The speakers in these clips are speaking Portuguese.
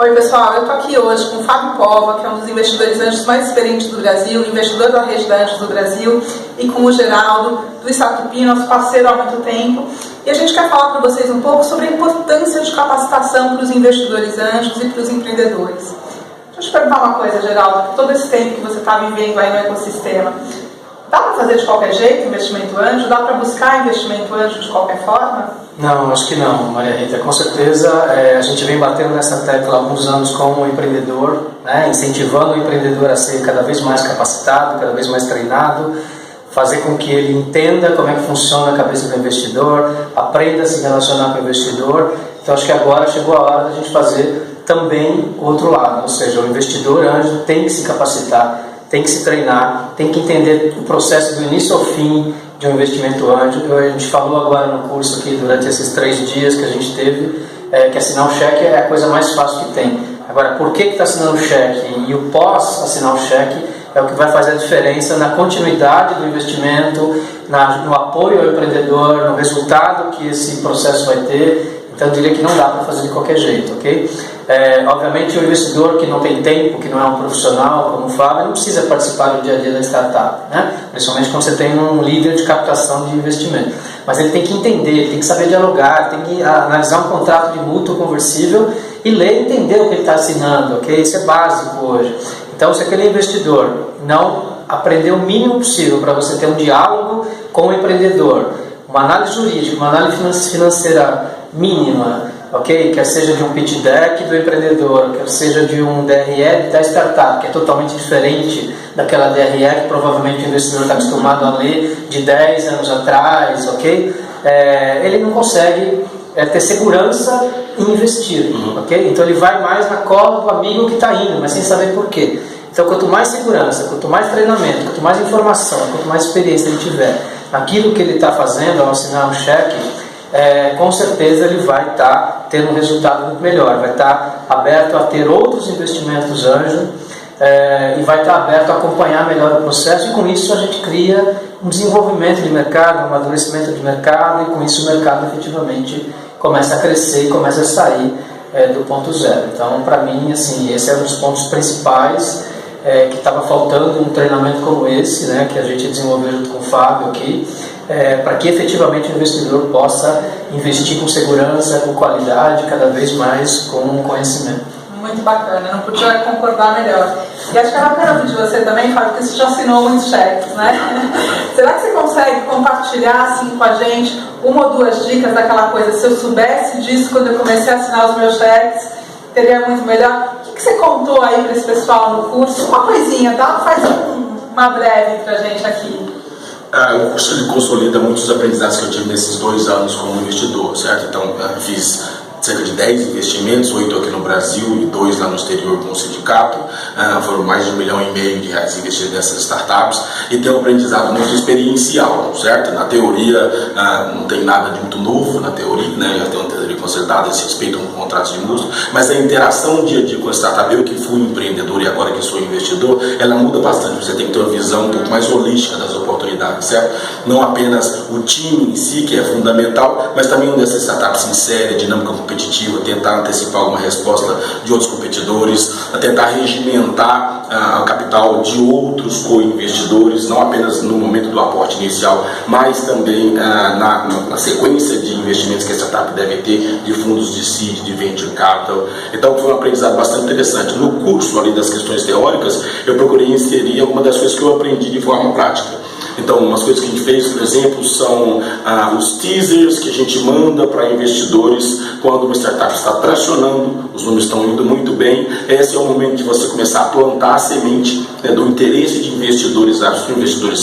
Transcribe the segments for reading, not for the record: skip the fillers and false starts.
Oi pessoal, eu estou aqui hoje com o Fábio Pova, que é um dos investidores anjos mais experientes do Brasil, investidor da rede de anjos do Brasil, e com o Geraldo, do Startup, nosso parceiro há muito tempo. E a gente quer falar para vocês um pouco sobre a importância de capacitação para os investidores anjos e para os empreendedores. Deixa eu te perguntar uma coisa, Geraldo, por todo esse tempo que você está vivendo aí no ecossistema, dá para fazer de qualquer jeito investimento anjo? Dá para buscar investimento anjo de qualquer forma? Não, acho que não, Maria Rita. Com certeza a gente vem batendo nessa tecla há alguns anos como empreendedor, né, incentivando o empreendedor a ser cada vez mais capacitado, cada vez mais treinado, fazer com que ele entenda como é que funciona a cabeça do investidor, aprenda a se relacionar com o investidor. Então acho que agora chegou a hora da gente fazer também o outro lado, ou seja, o investidor anjo tem que se capacitar, tem que se treinar, tem que entender o processo do início ao fim de um investimento anjo. A gente falou agora no curso aqui, durante esses 3 dias que a gente teve, que assinar um cheque é a coisa mais fácil que tem. Agora, por que está assinando o cheque? E o pós assinar o cheque é o que vai fazer a diferença na continuidade do investimento, no apoio ao empreendedor, no resultado que esse processo vai ter. Então eu diria que não dá para fazer de qualquer jeito, ok? Obviamente o investidor que não tem tempo, que não é um profissional como o Fábio, não precisa participar do dia a dia da startup, né? Principalmente quando você tem um líder de captação de investimento. Mas ele tem que entender, ele tem que saber dialogar, tem que analisar um contrato de mútuo conversível e ler e entender o que ele está assinando, ok? Isso é básico hoje. Então, se aquele investidor não aprender o mínimo possível para você ter um diálogo com o empreendedor, uma análise jurídica, uma análise financeira mínima, ok? Quer seja de um pitch deck do empreendedor, quer seja de um DRE da startup, que é totalmente diferente daquela DRE que provavelmente o investidor está acostumado a ler de 10 anos atrás, ok? Ele não consegue ter segurança em investir, ok? Então ele vai mais na cola do amigo que está indo, mas sem saber por quê. Então quanto mais segurança, quanto mais treinamento, quanto mais informação, quanto mais experiência ele tiver naquilo que ele está fazendo ao assinar um cheque, com certeza ele vai estar tendo um resultado muito melhor, vai estar aberto a ter outros investimentos anjo e vai estar aberto a acompanhar melhor o processo, e com isso a gente cria um desenvolvimento de mercado, um amadurecimento de mercado, e com isso o mercado efetivamente começa a crescer e começa a sair do ponto zero. Então, para mim, assim, esse é um dos pontos principais, que estava faltando um treinamento como esse, né, que a gente desenvolveu junto com o Fábio aqui, para que efetivamente o investidor possa investir com segurança, com qualidade, cada vez mais com conhecimento. Muito bacana, não podia concordar melhor. E acho que era bacana de você também, Fábio, porque você já assinou muitos cheques, né? Será que você consegue compartilhar assim com a gente uma ou 2 dicas daquela coisa? Se eu soubesse disso quando eu comecei a assinar os meus cheques, teria muito melhor. O que você contou aí para esse pessoal no curso? Uma coisinha, tá? Faz uma breve pra gente aqui. O curso ele consolida muitos aprendizados que eu tive nesses 2 anos como investidor, certo? Então, eu fiz cerca de 10 investimentos, 8 aqui no Brasil e 2 lá no exterior com o sindicato. Foram mais de R$1,5 milhão investidos nessas startups, e tem um aprendizado muito experiencial, certo? Na teoria, não tem nada de muito novo na teoria, né? Já tem uma teoria consolidada a respeito a contratos de mútuo, mas a interação dia a dia com a startup, eu que fui empreendedor e agora que sou investidor, ela muda bastante. Você tem que ter uma visão um pouco mais holística das oportunidades, certo? Não apenas o time em si, que é fundamental, mas também onde essa startup se insere, dinâmica competitiva, tentar antecipar alguma resposta de outros competidores, tentar regimentar o capital de outros co-investidores, não apenas no momento do aporte inicial, mas também na sequência de investimentos que a startup deve ter, de fundos de seed, de venture capital. Então foi um aprendizado bastante interessante. No curso, além das questões teóricas, eu procurei inserir algumas das coisas que eu aprendi de forma prática. Então, umas coisas que a gente fez, por exemplo, são os teasers que a gente manda para investidores quando uma startup está tracionando, os números estão indo muito bem. Esse é o momento de você começar a plantar a semente do interesse de investidores, investidores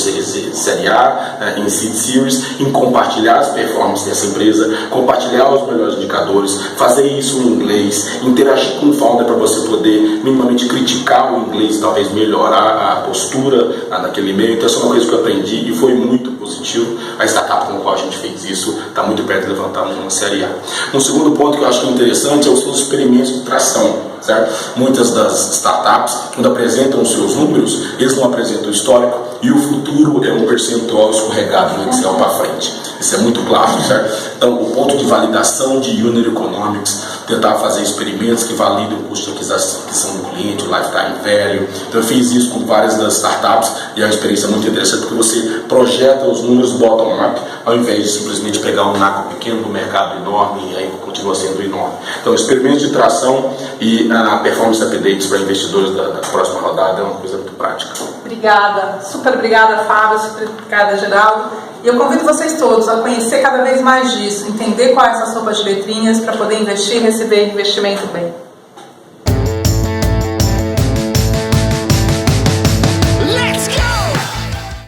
série A, em seed series, em compartilhar as performances dessa empresa, compartilhar os melhores indicadores, fazer isso em inglês, interagir com o founder para você poder minimamente criticar o inglês e talvez melhorar a postura naquele meio. Então, essa é uma coisa que eu aprendi e foi muito positivo. A startup com a qual a gente fez isso está muito perto de levantar uma série A. Um segundo ponto que eu acho que é interessante é os seus experimentos de tração, certo? Muitas das startups, quando apresentam os seus números, eles não apresentam o histórico, e o futuro é um percentual escorregado no Excel para frente. Isso é muito claro, certo? Então, o ponto de validação de unit economics, tentar fazer experimentos que validem o custo de aquisição do cliente, o lifetime value. Então eu fiz isso com várias das startups e é uma experiência muito interessante porque você projeta os números bottom-up ao invés de simplesmente pegar um naco pequeno do mercado enorme e aí continua sendo enorme. Então experimentos de tração e a performance updates para investidores da próxima rodada é uma coisa muito prática. Obrigada, super obrigada, Fábio, super obrigada, Geraldo. E eu convido vocês todos a conhecer cada vez mais disso, entender qual é essa sopa de letrinhas para poder investir e receber investimento bem.